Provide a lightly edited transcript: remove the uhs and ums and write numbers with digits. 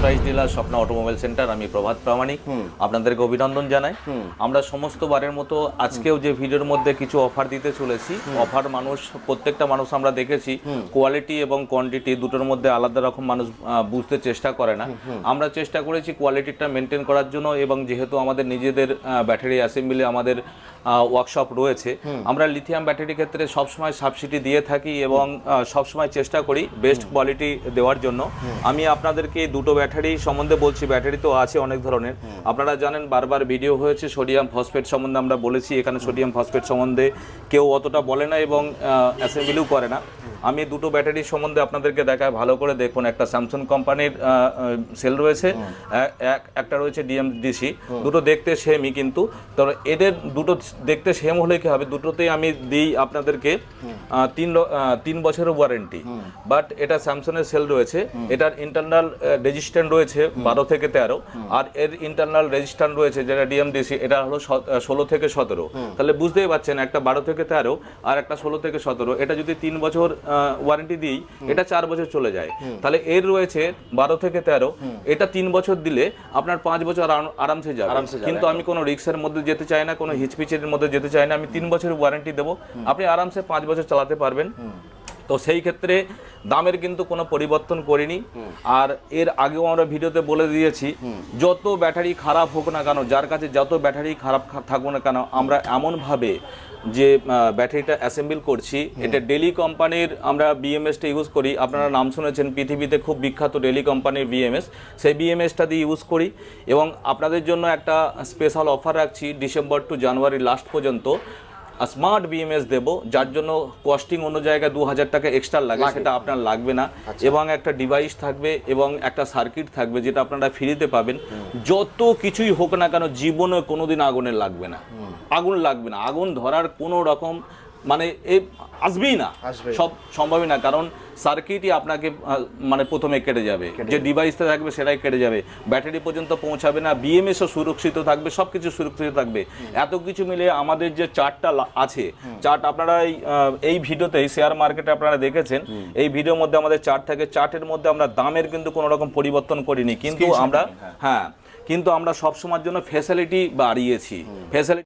Authorised dealer Swapna automobile centre. আমি প্রভাত প্রামাণিক, আপনাদেরকে অভিনন্দন জানাই। আমরা সমস্ত বারের মতো আজকেও যে ভিডিওর মধ্যে কিছু অফার দিতে চলেছি, অফার প্রত্যেকটা মানুষ আমরা দেখেছি কোয়ালিটি এবং কোয়ান্টিটি দুটোর মধ্যে আলাদা রকম মানুষ বুঝতে চেষ্টা করে না। আমরা চেষ্টা করেছি কোয়ালিটিটা মেনটেন করার জন্য, এবং যেহেতু আমাদের নিজেদের ব্যাটারি অ্যাসেম্বলি আমাদের ওয়ার্কশপ রয়েছে, আমরা লিথিয়াম ব্যাটারির ক্ষেত্রে সবসময় সাবসিডি দিয়ে থাকি এবং সবসময় চেষ্টা করি বেস্ট কোয়ালিটি দেওয়ার জন্য। আমি আপনাদেরকে দুটো ব্যাটারি সম্বন্ধে বলছি। ব্যাটারি তো আছে অনেক ধরনের, আপনারা জানেন, বারবার ভিডিও হয়েছে সোডিয়াম ফসফেট সম্বন্ধে আমরা বলেছি। এখানে সোডিয়াম ফসফেট সম্বন্ধে কেউ অতটা বলে না এবং অ্যাসেম্বলিও করে না। আমি দুটো ব্যাটারি সম্বন্ধে আপনাদেরকে দেখায়, ভালো করে দেখুন। একটা স্যামসাং কোম্পানির সেল রয়েছে, একটা রয়েছে ডিএমডিসি। দুটো দেখতে সেমই, কিন্তু এদের দুটো দেখতে সেম হলে কি হবে, দুটোতেই আমি দিই আপনাদেরকে 3 বছরের ওয়ারেন্টি। বাট এটা স্যামসাংয়ের সেল রয়েছে, এটার ইন্টারনাল রেজিস্ট্যান্ট রয়েছে 12 থেকে 13, আর এর ইন্টারনাল রেজিস্ট্যান্ট রয়েছে যেটা ডিএমডিসি, এটা হলো 16 থেকে 17। তাহলে বুঝতেই পারছেন, একটা 12 থেকে 13 আর একটা 16 থেকে 17। এটা যদি 3 বছর ওয়ারেন্টি দিই, এটা 4 বছর চলে যায়। তাহলে এর রয়েছে 12 থেকে 13, এটা 3 বছর দিলে আপনার 5 বছর আরামসে যাবে। কিন্তু আমি কোনো রিস্কের মধ্যে যেতে চাই না, কোনো হিচপিচের মধ্যে যেতে চাই না। আমি 3 বছরের ওয়ারেন্টি দেবো, আপনি আরামসে 5 বছর চালাতে পারবেন। তো সেই ক্ষেত্রে দামের কিন্তু কোনো পরিবর্তন করিনি। আর এর আগেও আমরা ভিডিওতে বলে দিয়েছি, যত ব্যাটারি খারাপ হোক না কেন, যার কাছে যত ব্যাটারি খারাপ থাকুক না কেন, আমরা এমনভাবে যে ব্যাটারিটা অ্যাসেম্বল করছি, এটা ডেলি কোম্পানির আমরা বিএমএসটা ইউজ করি। আপনারা নাম শুনেছেন, পৃথিবীতে খুব বিখ্যাত ডেলি কোম্পানির বিএমএস, সেই বিএমএসটা দিয়ে ইউজ করি। এবং আপনাদের জন্য একটা স্পেশাল অফার রাখছি ডিসেম্বর টু জানুয়ারি লাস্ট পর্যন্ত। স্মার্ট বিএমএস দেবো, যার জন্য কস্টিং অন্য জায়গায় 2000 টাকা এক্সট্রা লাগে, সেটা আপনার লাগবে না। এবং একটা ডিভাইস থাকবে এবং একটা সার্কিট থাকবে, যেটা আপনারা ফ্রিতে পাবেন। যত কিছুই হোক না কেন, জীবনে কোনোদিন আগুনে লাগবে না, আগুন লাগবে না, আগুন ধরার কোনো রকম মানে আসবেই না, সব সম্ভবই না। কারণ সার্কিটই আপনাকে মানে প্রথমে কেটে যাবে, যে ডিভাইসটা থাকবে সেটাই কেটে যাবে, ব্যাটারি পর্যন্ত পৌঁছাবে না, বিএমএসও সুরক্ষিত থাকবে, সব কিছু সুরক্ষিত থাকবে। এত কিছু মিলে আমাদের যে চার্টটা আছে, চার্ট আপনারা এই ভিডিওতেই শেয়ার মার্কেটে আপনারা দেখেছেন, এই ভিডিওর মধ্যে আমাদের চার্ট থাকে। চার্টের মধ্যে আমরা দামের কিন্তু কোনো রকম পরিবর্তন করিনি, কিন্তু আমরা কিন্তু আমরা সবসময়ের জন্য ফ্যাসিলিটি বাড়িয়েছি। ফ্যাসিলিটি